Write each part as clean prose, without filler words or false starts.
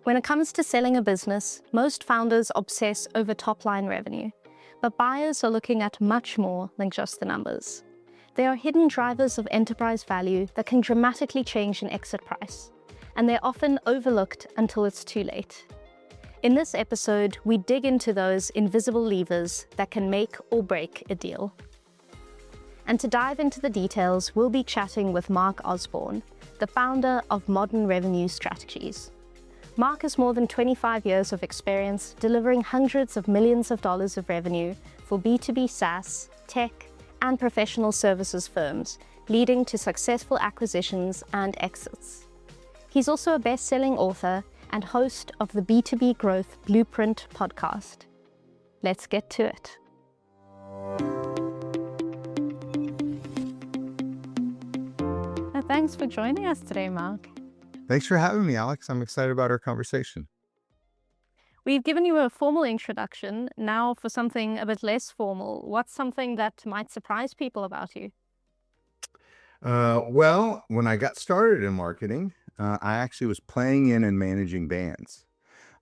When it comes to selling a business, most founders obsess over top-line revenue, but buyers are looking at much more than just the numbers. There are hidden drivers of enterprise value that can dramatically change an exit price, and they're often overlooked until it's too late. In this episode, we dig into those invisible levers that can make or break a deal. And to dive into the details, we'll be chatting with Mark Osborne, the founder of Modern Revenue Strategies. Mark has more than 25 years of experience delivering hundreds of millions of dollars of revenue for B2B SaaS, tech, and professional services firms, leading to successful acquisitions and exits. He's also a best-selling author and host of the B2B Growth Blueprint Podcast. Let's get to it. Thanks for joining us today, Mark. Thanks for having me, Alex. I'm excited about our conversation. We've given you a formal introduction. Now for something a bit less formal, what's something that might surprise people about you? Well, when I got started in marketing, I actually was playing in and managing bands.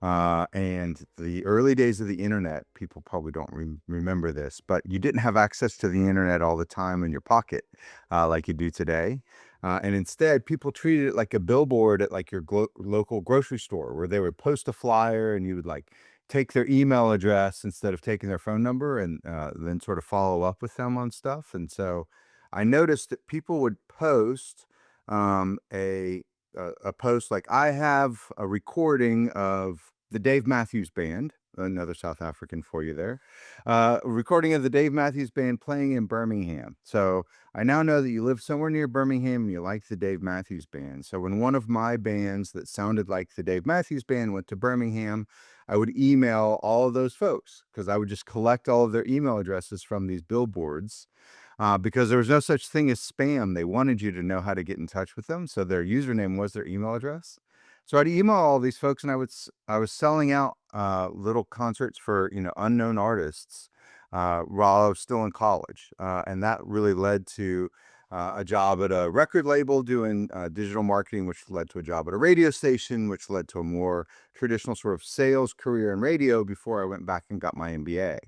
And the early days of the internet, people probably don't remember this, but you didn't have access to the internet all the time in your pocket like you do today. And instead, people treated it like a billboard at like your local grocery store, where they would post a flyer and you would like take their email address instead of taking their phone number, and then sort of follow up with them on stuff. And so I noticed that people would post a post like, I have a recording of the Dave Matthews Band, another South African for you there, a recording of the Dave Matthews Band playing in Birmingham. So I now know that you live somewhere near Birmingham and you like the Dave Matthews Band. So when one of my bands that sounded like the Dave Matthews Band went to Birmingham, I would email all of those folks, because I would just collect all of their email addresses from these billboards. Because there was no such thing as spam. They wanted you to know how to get in touch with them. So their username was their email address. So I'd email all these folks, and I was selling out little concerts for unknown artists while I was still in college, and that really led to a job at a record label doing digital marketing, which led to a job at a radio station, which led to a more traditional sort of sales career in radio before I went back and got my MBA.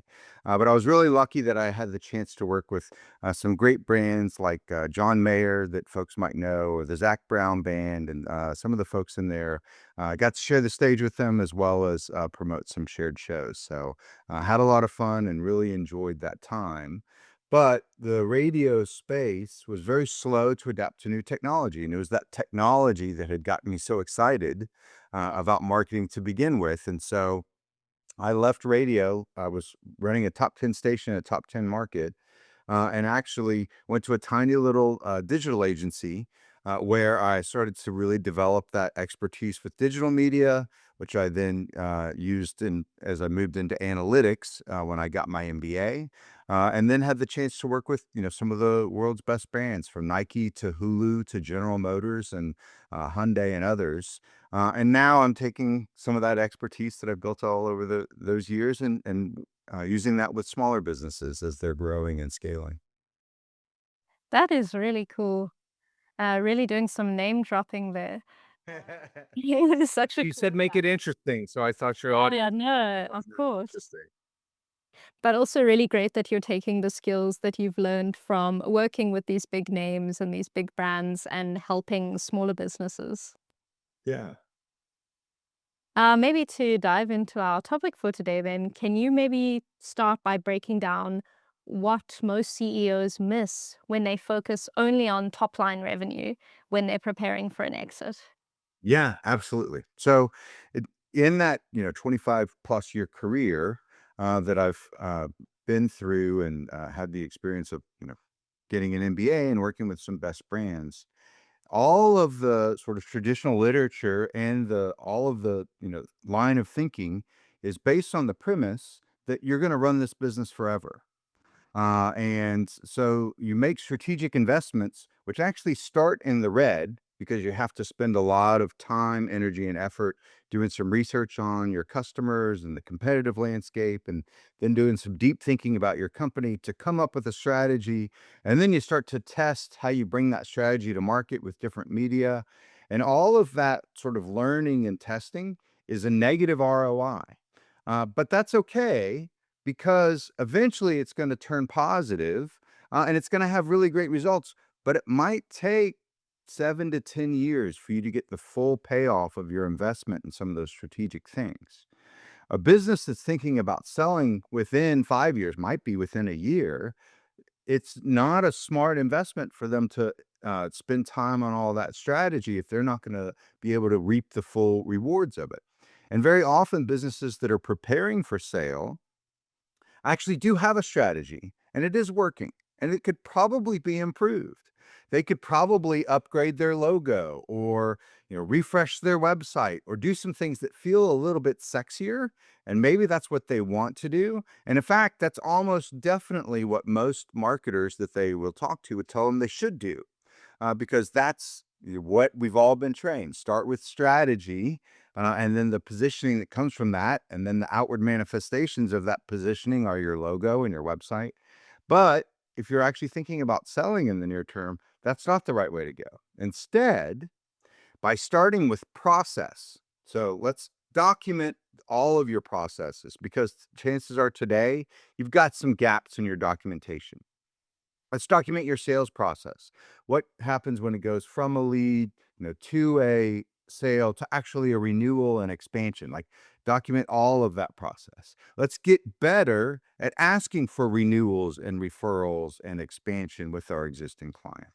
But I was really lucky that I had the chance to work with some great brands like John Mayer, that folks might know, or the Zach Brown Band, and some of the folks in there. I got to share the stage with them, as well as promote some shared shows. So I had a lot of fun and really enjoyed that time. But the radio space was very slow to adapt to new technology. And it was that technology that had gotten me so excited about marketing to begin with. And so I left radio. I was running a top 10 station in a top 10 market, and actually went to a tiny little digital agency where I started to really develop that expertise with digital media, which I then used as I moved into analytics when I got my MBA, and then had the chance to work with some of the world's best brands, from Nike to Hulu to General Motors and Hyundai and others. And now I'm taking some of that expertise that I've built all over those years, and using that with smaller businesses as they're growing and scaling. That is really cool. Really doing some name dropping there. It is such a You cool said make fact. it interesting, so I thought your Oh audience yeah, no, would of find it course. interesting. But also really great that you're taking the skills that you've learned from working with these big names and these big brands and helping smaller businesses. Yeah. Maybe to dive into our topic for today, then, can you maybe start by breaking down what most CEOs miss when they focus only on top line revenue when they're preparing for an exit? Yeah, absolutely. So it, in that 25 plus year career that I've been through, and had the experience of getting an MBA and working with some best brands, all of the sort of traditional literature and the all of the line of thinking is based on the premise that you're going to run this business forever. And so you make strategic investments, which actually start in the red, because you have to spend a lot of time, energy, and effort doing some research on your customers and the competitive landscape, and then doing some deep thinking about your company to come up with a strategy. And then you start to test how you bring that strategy to market with different media. And all of that sort of learning and testing is a negative ROI. But that's okay because eventually it's going to turn positive, and it's going to have really great results. But it might take 7 to 10 years for you to get the full payoff of your investment in some of those strategic things. A business that's thinking about selling within 5 years, might be within a year. It's not a smart investment for them to spend time on all that strategy if they're not going to be able to reap the full rewards of it. And very often, businesses that are preparing for sale actually do have a strategy, and it is working, and it could probably be improved. They could probably upgrade their logo, or refresh their website, or do some things that feel a little bit sexier, and maybe that's what they want to do. And in fact, that's almost definitely what most marketers that they will talk to would tell them they should do, because that's what we've all been trained. Start with strategy, and then the positioning that comes from that, and then the outward manifestations of that positioning are your logo and your website. But if you're actually thinking about selling in the near term, that's not the right way to go. Instead, by starting with process. So let's document all of your processes, because chances are today you've got some gaps in your documentation. Let's document your sales process. What happens when it goes from a lead, to a sale, to actually a renewal and expansion? Like, document all of that process. Let's get better at asking for renewals and referrals and expansion with our existing clients.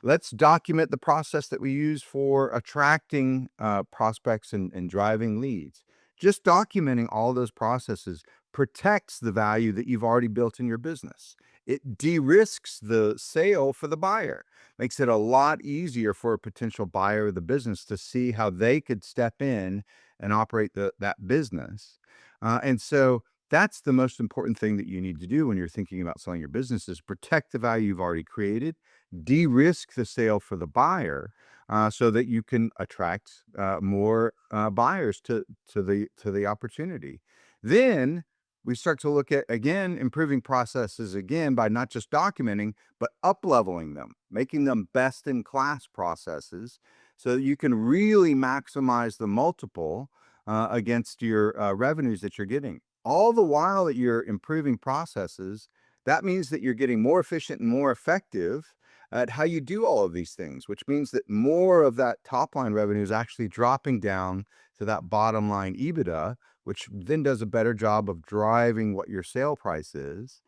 Let's document the process that we use for attracting prospects and driving leads. Just documenting all those processes protects the value that you've already built in your business. It de-risks the sale for the buyer, makes it a lot easier for a potential buyer of the business to see how they could step in and operate that business. And so that's the most important thing that you need to do when you're thinking about selling your business, is protect the value you've already created, de-risk the sale for the buyer, so that you can attract more buyers to the opportunity. Then we start to look at, again, improving processes again by not just documenting, but up-leveling them, making them best-in-class processes, so that you can really maximize the multiple against your revenues that you're getting. All the while that you're improving processes, that means that you're getting more efficient and more effective at how you do all of these things, which means that more of that top line revenue is actually dropping down to that bottom line EBITDA, which then does a better job of driving what your sale price is.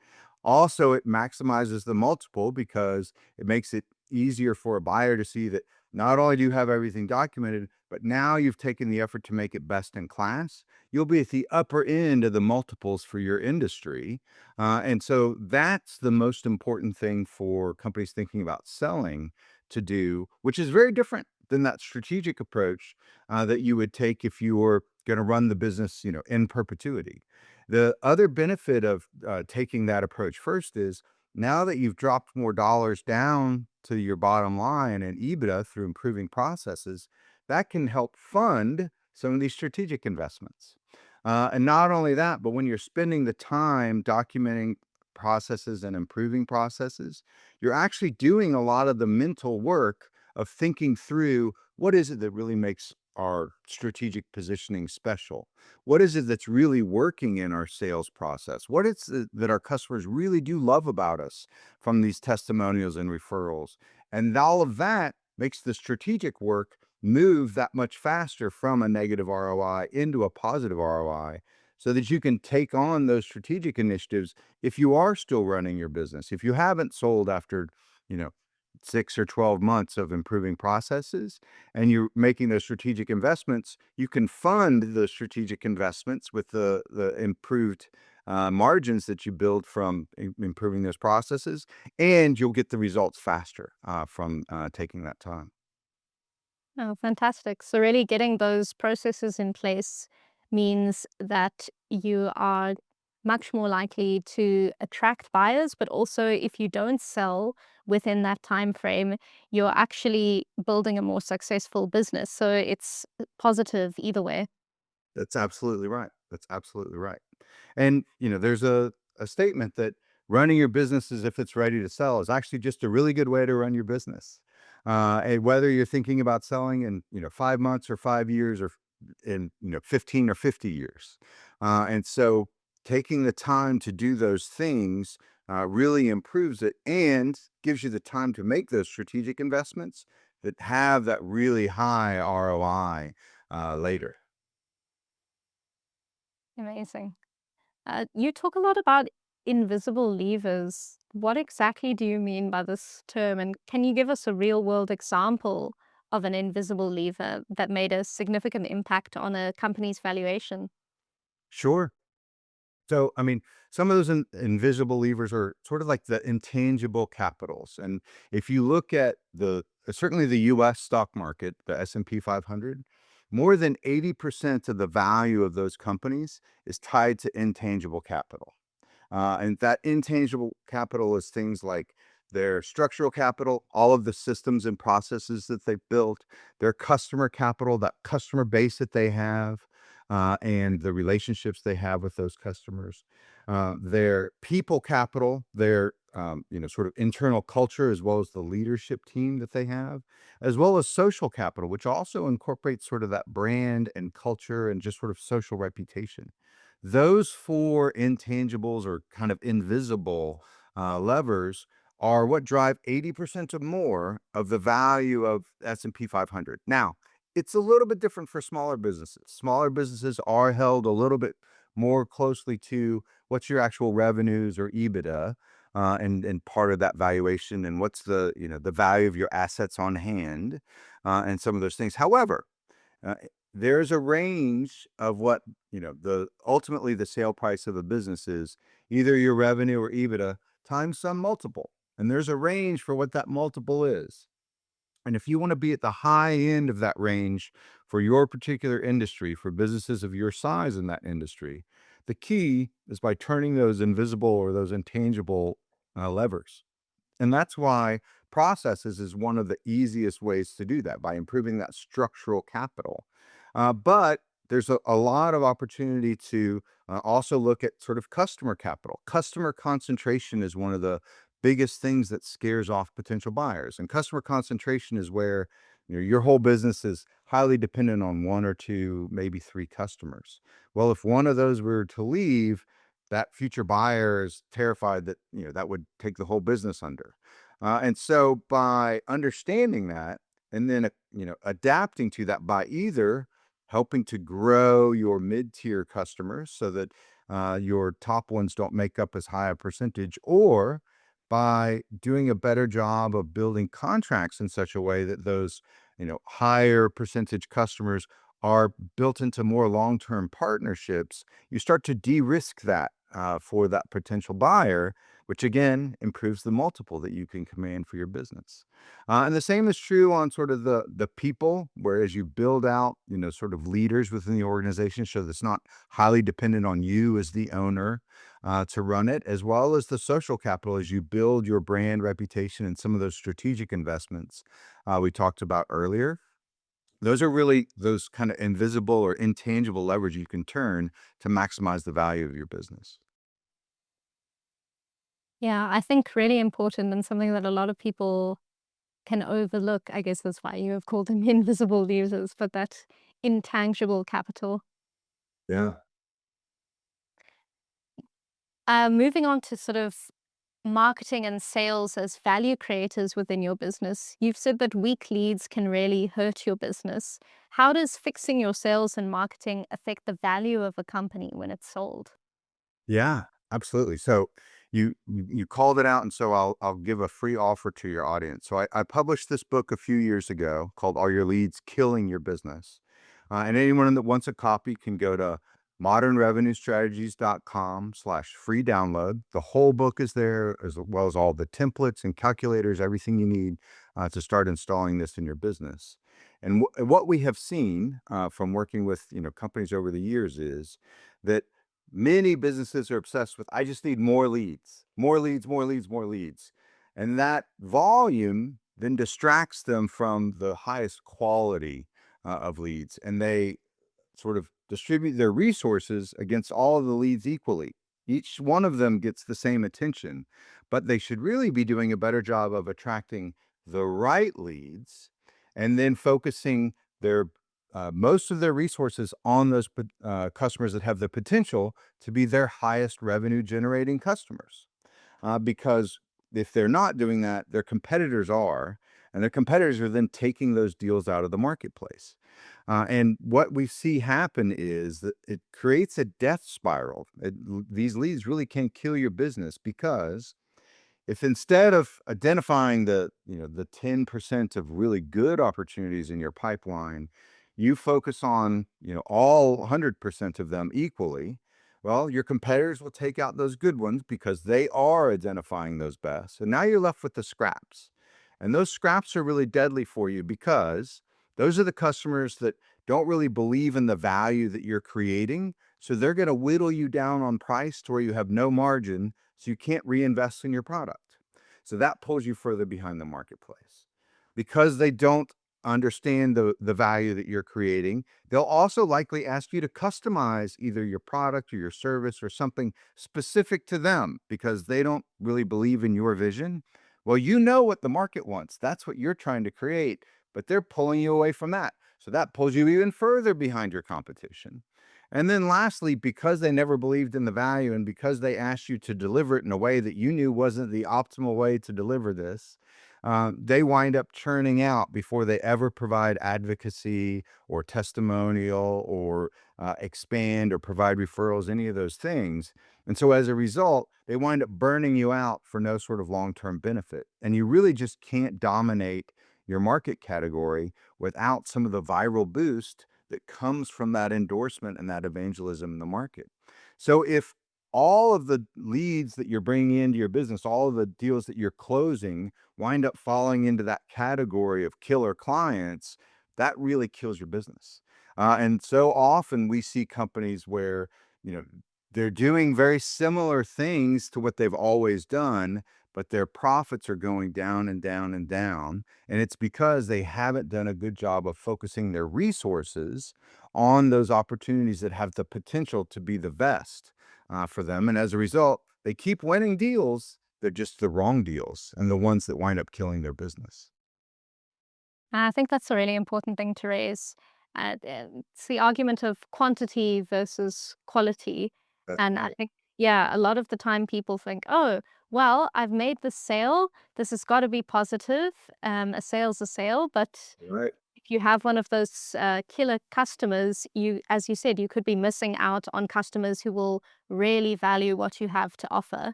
Also, it maximizes the multiple because it makes it easier for a buyer to see that not only do you have everything documented, but now you've taken the effort to make it best in class. You'll be at the upper end of the multiples for your industry. And so that's the most important thing for companies thinking about selling to do, which is very different than that strategic approach that you would take if you were going to run the business, in perpetuity. The other benefit of taking that approach first is, now that you've dropped more dollars down to your bottom line and EBITDA through improving processes, that can help fund some of these strategic investments. And not only that, but when you're spending the time documenting processes and improving processes, you're actually doing a lot of the mental work of thinking through, what is it that really makes our strategic positioning special? What is it that's really working in our sales process? What is it that our customers really do love about us from these testimonials and referrals? And all of that makes the strategic work move that much faster from a negative ROI into a positive ROI, so that you can take on those strategic initiatives if you are still running your business. If you haven't sold after, you know, 6 or 12 months of improving processes, and you're making those strategic investments, you can fund the strategic investments with the improved margins that you build from improving those processes, and you'll get the results faster from taking that time. Oh, fantastic. So really getting those processes in place means that you are much more likely to attract buyers, but also if you don't sell within that time frame, you're actually building a more successful business. So it's positive either way. That's absolutely right. That's absolutely right. And, there's a statement that running your business as if it's ready to sell is actually just a really good way to run your business. And whether you're thinking about selling in, 5 months or 5 years or in 15 or 50 years. And so taking the time to do those things really improves it and gives you the time to make those strategic investments that have that really high ROI later. Amazing. You talk a lot about invisible levers. What exactly do you mean by this term? And can you give us a real world example of an invisible lever that made a significant impact on a company's valuation? Sure. So, I mean, some of those invisible levers are sort of like the intangible capitals. And if you look at certainly the US stock market, the S&P 500, more than 80% of the value of those companies is tied to intangible capital. And that intangible capital is things like their structural capital, all of the systems and processes that they've built, their customer capital, that customer base that they have, and the relationships they have with those customers, their people capital, their sort of internal culture, as well as the leadership team that they have, as well as social capital, which also incorporates sort of that brand and culture and just sort of social reputation. Those four intangibles or kind of invisible levers are what drive 80% or more of the value of S&P 500. Now, it's a little bit different for smaller businesses. Smaller businesses are held a little bit more closely to what's your actual revenues or EBITDA, and part of that valuation, and what's the value of your assets on hand, and some of those things. However, uh, there's a range of what, the ultimately the sale price of a business is, either your revenue or EBITDA times some multiple. And there's a range for what that multiple is. And if you want to be at the high end of that range for your particular industry, for businesses of your size in that industry, the key is by turning those invisible or those intangible levers. And that's why processes is one of the easiest ways to do that, by improving that structural capital. But there's a lot of opportunity to also look at sort of customer capital. Customer concentration is one of the biggest things that scares off potential buyers. And customer concentration is where your whole business is highly dependent on one or two, maybe three customers. Well, if one of those were to leave, that future buyer is terrified that that would take the whole business under. And so by understanding that, and then adapting to that by either helping to grow your mid-tier customers so that your top ones don't make up as high a percentage, or by doing a better job of building contracts in such a way that those higher percentage customers are built into more long-term partnerships, you start to de-risk that for that potential buyer, which again improves the multiple that you can command for your business. And the same is true on sort of the people, whereas you build out, sort of leaders within the organization, so that's not highly dependent on you as the owner to run it, as well as the social capital as you build your brand reputation and some of those strategic investments we talked about earlier. Those are really those kind of invisible or intangible leverage you can turn to maximize the value of your business. Yeah, I think really important and something that a lot of people can overlook. I guess that's why you have called them invisible levers, but that intangible capital. Yeah. Moving on to sort of marketing and sales as value creators within your business, you've said that weak leads can really hurt your business. How does fixing your sales and marketing affect the value of a company when it's sold? Yeah, absolutely. So you called it out, and so I'll give a free offer to your audience. So I published this book a few years ago called "Are Your Leads Killing Your Business?" And anyone that wants a copy can go to modernrevenuestrategies.com/free download. The whole book is there, as well as all the templates and calculators, everything you need to start installing this in your business. And what we have seen from working with companies over the years is that many businesses are obsessed with, I just need more leads, more leads, more leads, more leads. And that volume then distracts them from the highest quality of leads. And they sort of distribute their resources against all of the leads equally. Each one of them gets the same attention, but they should really be doing a better job of attracting the right leads and then focusing their most of their resources on those customers that have the potential to be their highest revenue generating customers. Because if they're not doing that, their competitors are, and their competitors are then taking those deals out of the marketplace. And what we see happen is that it creates a death spiral. These leads really can kill your business, because if instead of identifying the 10% of really good opportunities in your pipeline, you focus on, all 100% of them equally, well, your competitors will take out those good ones because they are identifying those best. And now you're left with the scraps. And those scraps are really deadly for you, because those are the customers that don't really believe in the value that you're creating. So they're going to whittle you down on price to where you have no margin, so you can't reinvest in your product. So that pulls you further behind the marketplace. Because they don't understand the value that you're creating, they'll also likely ask you to customize either your product or your service or something specific to them, because they don't really believe in your vision. Well, you know what the market wants. That's what you're trying to create, but they're pulling you away from that. So that pulls you even further behind your competition. And then lastly, because they never believed in the value, and because they asked you to deliver it in a way that you knew wasn't the optimal way to deliver this, they wind up churning out before they ever provide advocacy or testimonial or expand or provide referrals, any of those things. And so as a result, they wind up burning you out for no sort of long-term benefit. And you really just can't dominate your market category without some of the viral boost that comes from that endorsement and that evangelism in the market. So if all of the leads that you're bringing into your business, all of the deals that you're closing wind up falling into that category of killer clients, that really kills your business. And so often we see companies where, they're doing very similar things to what they've always done, but their profits are going down and down and down. And it's because they haven't done a good job of focusing their resources on those opportunities that have the potential to be the best for them. And as a result, they keep winning deals. They're just the wrong deals, and the ones that wind up killing their business. I think that's a really important thing to raise. It's the argument of quantity versus quality. That's And I right. think, yeah, a lot of the time people think, oh, well, I've made the sale. This has got to be positive. A sale's a sale. But Right. if you have one of those killer customers, as you said, you could be missing out on customers who will really value what you have to offer.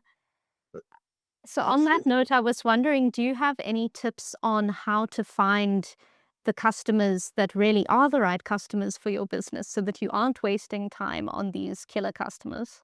So on that Absolutely. note, I was wondering, do you have any tips on how to find the customers that really are the right customers for your business so that you aren't wasting time on these killer customers?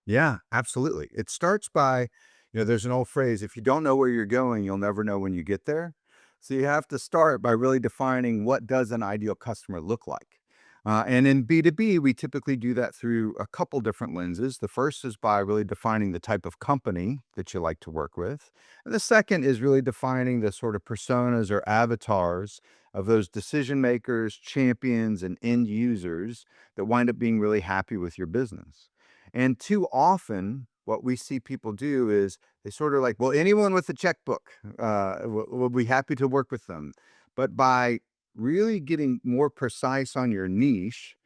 Yeah, absolutely. It starts by, there's an old phrase, if you don't know where you're going, you'll never know when you get there. So you have to start by really defining, what does an ideal customer look like? And in B2B, we typically do that through a couple different lenses. The first is by really defining the type of company that you like to work with. And the second is really defining the sort of personas or avatars of those decision makers, champions, and end users that wind up being really happy with your business. And too often, what we see people do is they sort of like, well, anyone with a checkbook will be happy to work with them. But by really getting more precise on your niche,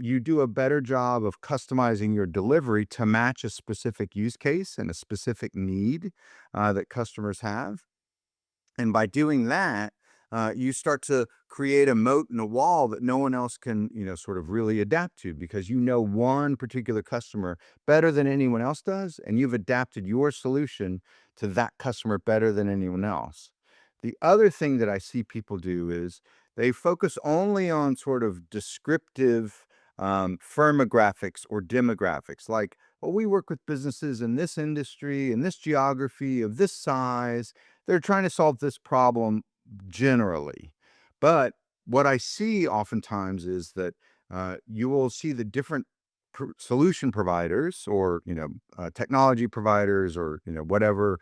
you do a better job of customizing your delivery to match a specific use case and a specific need that customers have. And by doing that, you start to create a moat and a wall that no one else can, sort of really adapt to, because you know one particular customer better than anyone else does, and you've adapted your solution to that customer better than anyone else. The other thing that I see people do is they focus only on sort of descriptive firmographics or demographics, like, well, we work with businesses in this industry, in this geography, of this size. They're trying to solve this problem generally. But what I see oftentimes is that you will see the different solution providers, or technology providers, or whatever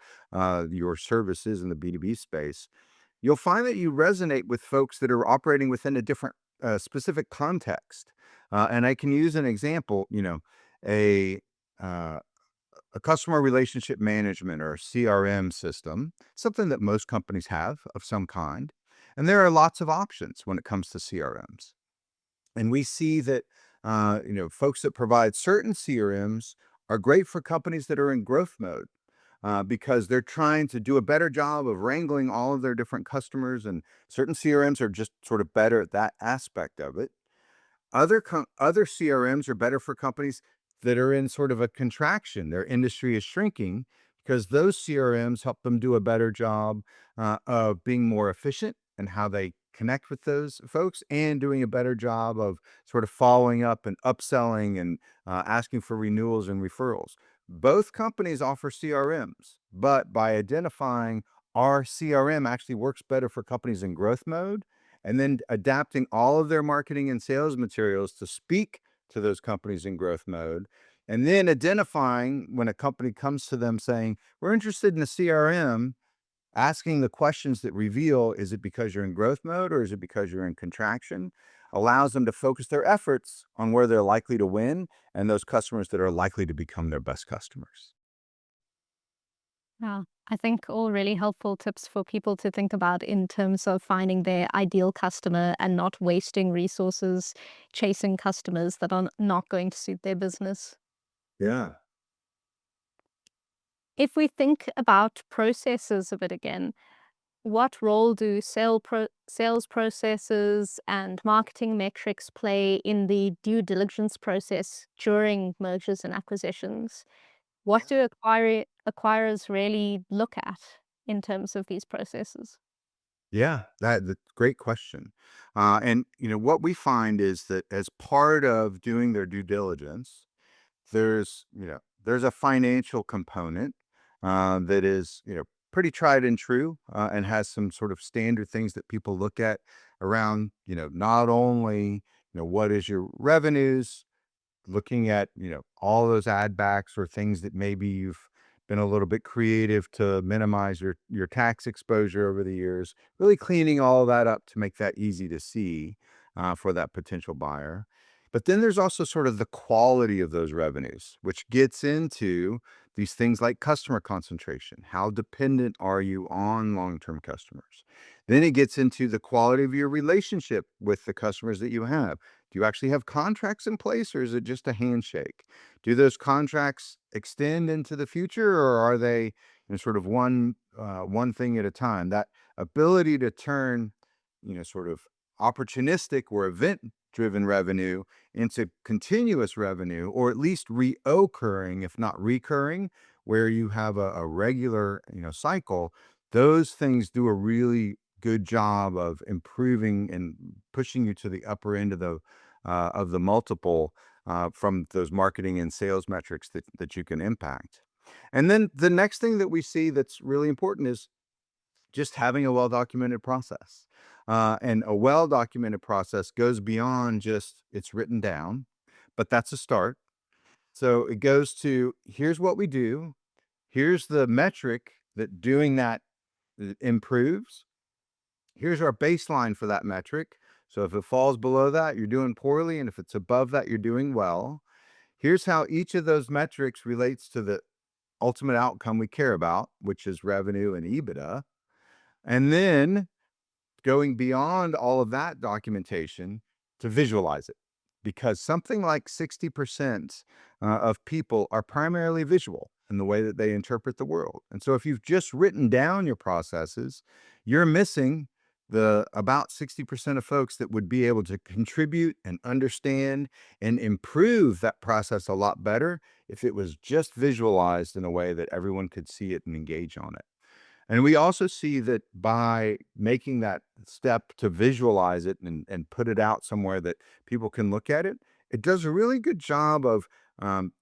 your service is in the B2B space. You'll find that you resonate with folks that are operating within a different specific context. And I can use an example. A uh, a customer relationship management, or CRM system, something that most companies have of some kind. And there are lots of options when it comes to CRMs. And we see that folks that provide certain CRMs are great for companies that are in growth mode, because they're trying to do a better job of wrangling all of their different customers, and certain CRMs are just sort of better at that aspect of it. Other CRMs are better for companies that are in sort of a contraction. Their industry is shrinking because those CRMs help them do a better job of being more efficient and how they connect with those folks, and doing a better job of sort of following up and upselling and asking for renewals and referrals. Both companies offer CRMs, but by identifying our CRM actually works better for companies in growth mode, and then adapting all of their marketing and sales materials to speak to those companies in growth mode, and then identifying when a company comes to them saying, we're interested in a CRM, asking the questions that reveal, is it because you're in growth mode or is it because you're in contraction, allows them to focus their efforts on where they're likely to win and those customers that are likely to become their best customers. Yeah, I think all really helpful tips for people to think about in terms of finding their ideal customer and not wasting resources chasing customers that are not going to suit their business. Yeah. If we think about processes a bit again, what role do sales processes and marketing metrics play in the due diligence process during mergers and acquisitions? What do acquirers really look at in terms of these processes? Yeah, that's a great question. And what we find is that as part of doing their due diligence, there's a financial component that is pretty tried and true, and has some sort of standard things that people look at around not only what is your revenues, looking at all those add backs or things that maybe you've been a little bit creative to minimize your tax exposure over the years, really cleaning all of that up to make that easy to see for that potential buyer. But then there's also sort of the quality of those revenues, which gets into these things like customer concentration. How dependent are you on long-term customers? Then it gets into the quality of your relationship with the customers that you have. Do you actually have contracts in place, or is it just a handshake? Do those contracts extend into the future, or are they sort of one thing at a time? That ability to turn sort of opportunistic or event-driven revenue into continuous revenue, or at least reoccurring, if not recurring, where you have a regular cycle. Those things do a really good job of improving and pushing you to the upper end of the multiple from those marketing and sales metrics that you can impact. And then the next thing that we see that's really important is just having a well-documented process. And a well-documented process goes beyond just it's written down, but that's a start. So it goes to, here's what we do, here's the metric that doing that improves, here's our baseline for that metric. So if it falls below that, you're doing poorly, and if it's above that, you're doing well. Here's how each of those metrics relates to the ultimate outcome we care about, which is revenue and EBITDA. And then going beyond all of that documentation to visualize it, because something like 60% of people are primarily visual in the way that they interpret the world. And so if you've just written down your processes, you're missing the about 60% of folks that would be able to contribute and understand and improve that process a lot better if it was just visualized in a way that everyone could see it and engage on it. And we also see that by making that step to visualize it and put it out somewhere that people can look at it, it does a really good job of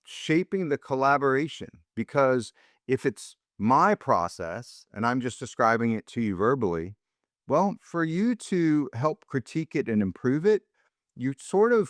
shaping the collaboration. Because if it's my process and I'm just describing it to you verbally, well, for you to help critique it and improve it, you sort of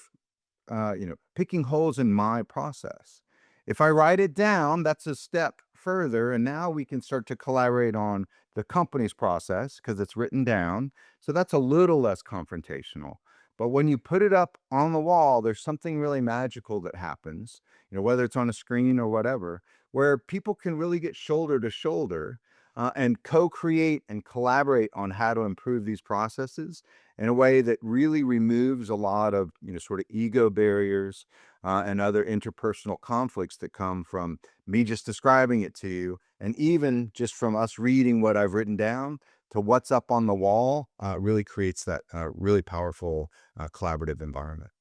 picking holes in my process. If I write it down, that's a step further, and now we can start to collaborate on the company's process because it's written down. So that's a little less confrontational. But when you put it up on the wall, there's something really magical that happens, whether it's on a screen or whatever, where people can really get shoulder to shoulder and co-create and collaborate on how to improve these processes in a way that really removes a lot of sort of ego barriers and other interpersonal conflicts that come from me just describing it to you, and even just from us reading what I've written down to what's up on the wall. Really creates that really powerful collaborative environment.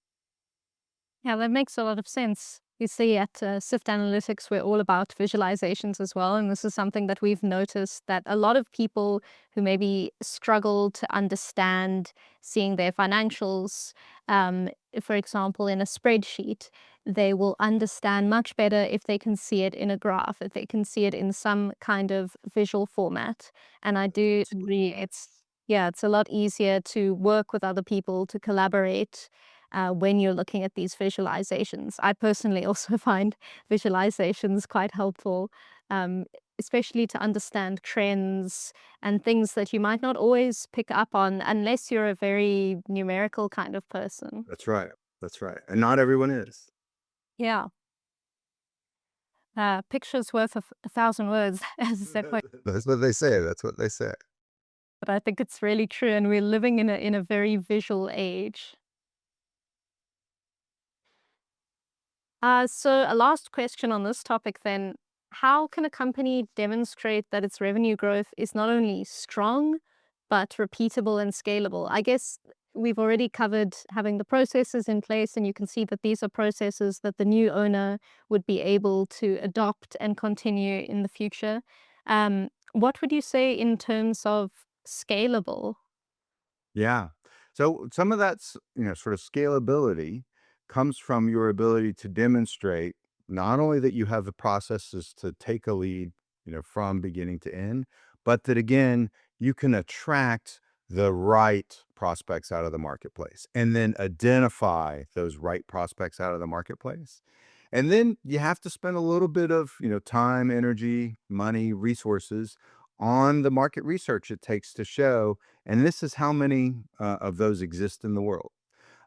Yeah, that makes a lot of sense. You see, at Sift Analytics, we're all about visualizations as well. And this is something that we've noticed that a lot of people who maybe struggle to understand seeing their financials, um, for example, in a spreadsheet, they will understand much better if they can see it in a graph, if they can see it in some kind of visual format. And I do agree, yeah, it's a lot easier to work with other people, to collaborate when you're looking at these visualizations. I personally also find visualizations quite helpful, um, especially to understand trends and things that you might not always pick up on unless you're a very numerical kind of person. That's right. That's right. And not everyone is. Yeah. Pictures worth of a thousand words, as that quote. That's what they say. That's what they say. But I think it's really true, and we're living in a very visual age. So a last question on this topic then. How can a company demonstrate that its revenue growth is not only strong, but repeatable and scalable? I guess we've already covered having the processes in place, and you can see that these are processes that the new owner would be able to adopt and continue in the future. What would you say in terms of scalable? Yeah. So some of that's, sort of scalability comes from your ability to demonstrate not only that you have the processes to take a lead, from beginning to end, but that again, you can attract the right prospects out of the marketplace and then identify those right prospects out of the marketplace. And then you have to spend a little bit of, time, energy, money, resources on the market research it takes to show, and this is how many of those exist in the world,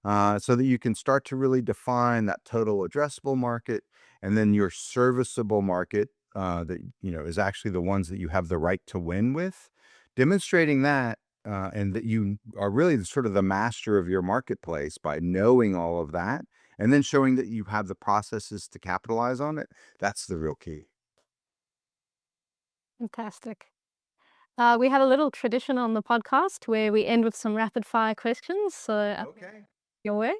so that you can start to really define that total addressable market and then your serviceable market, that is actually the ones that you have the right to win with. Demonstrating that, and that you are really sort of the master of your marketplace by knowing all of that, and then showing that you have the processes to capitalize on it. That's the real key. Fantastic. We have a little tradition on the podcast where we end with some rapid fire questions. So, Okay. your way.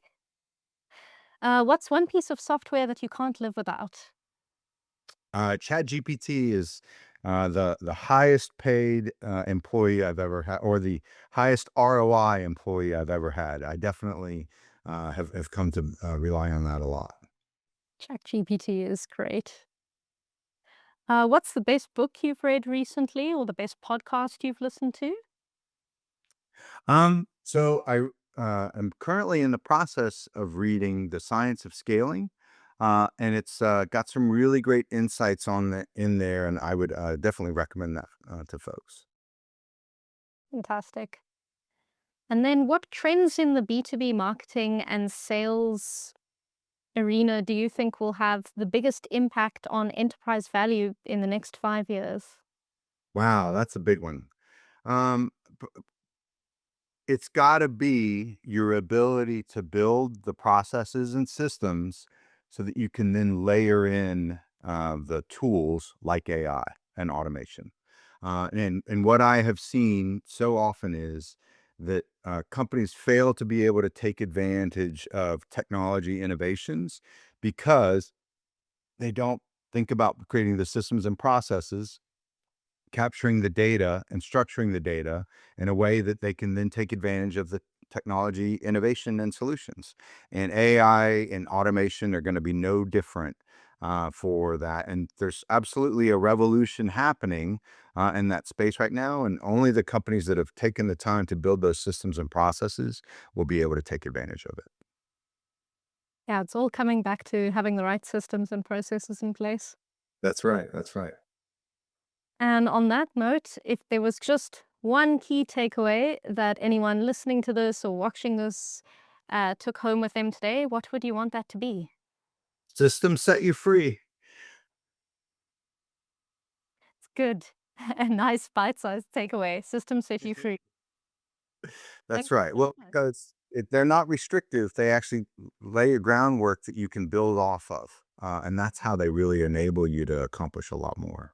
What's one piece of software that you can't live without? ChatGPT is the highest paid employee I've ever had, or the highest ROI employee I've ever had. I definitely have come to rely on that a lot. ChatGPT is great. What's the best book you've read recently, or the best podcast you've listened to? So I am currently in the process of reading The Science of Scaling, and it's got some really great insights in there, and I would definitely recommend that to folks. Fantastic. And then, what trends in the B2B marketing and sales arena do you think will have the biggest impact on enterprise value in the next 5 years? Wow, that's a big one. Um, it's got to be your ability to build the processes and systems so that you can then layer in the tools like AI and automation. And what I have seen so often is that companies fail to be able to take advantage of technology innovations because they don't think about creating the systems and processes, capturing the data and structuring the data in a way that they can then take advantage of the technology innovation and solutions. And AI and automation are going to be no different for that. And there's absolutely a revolution happening in that space right now. And only the companies that have taken the time to build those systems and processes will be able to take advantage of it. Yeah, it's all coming back to having the right systems and processes in place. That's right. That's right. And on that note, if there was just one key takeaway that anyone listening to this or watching this took home with them today, what would you want that to be? Systems set you free. It's good. A nice bite-sized takeaway. Systems set you free. That's Thank you right. so Well, much. because they're not restrictive, they actually lay a groundwork that you can build off of. And that's how they really enable you to accomplish a lot more.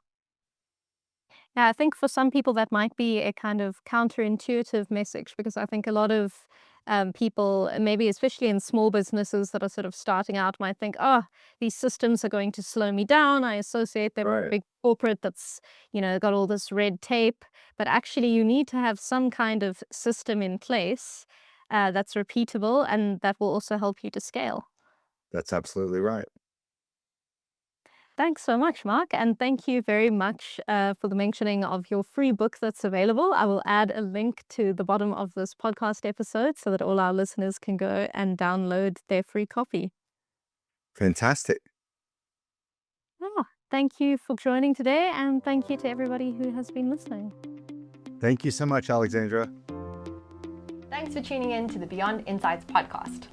Yeah, I think for some people that might be a kind of counterintuitive message because I think a lot of people, maybe especially in small businesses that are sort of starting out, might think, oh, these systems are going to slow me down. I associate them with a Right. big corporate that's, got all this red tape. But actually, you need to have some kind of system in place that's repeatable and that will also help you to scale. That's absolutely right. Thanks so much, Mark. And thank you very much for the mentioning of your free book that's available. I will add a link to the bottom of this podcast episode so that all our listeners can go and download their free copy. Fantastic. Oh, thank you for joining today. And thank you to everybody who has been listening. Thank you so much, Alexandra. Thanks for tuning in to the Beyond Insights podcast.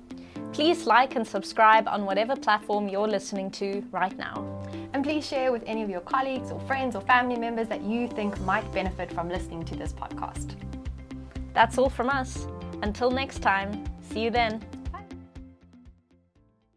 Please like and subscribe on whatever platform you're listening to right now. And please share with any of your colleagues or friends or family members that you think might benefit from listening to this podcast. That's all from us. Until next time, see you then.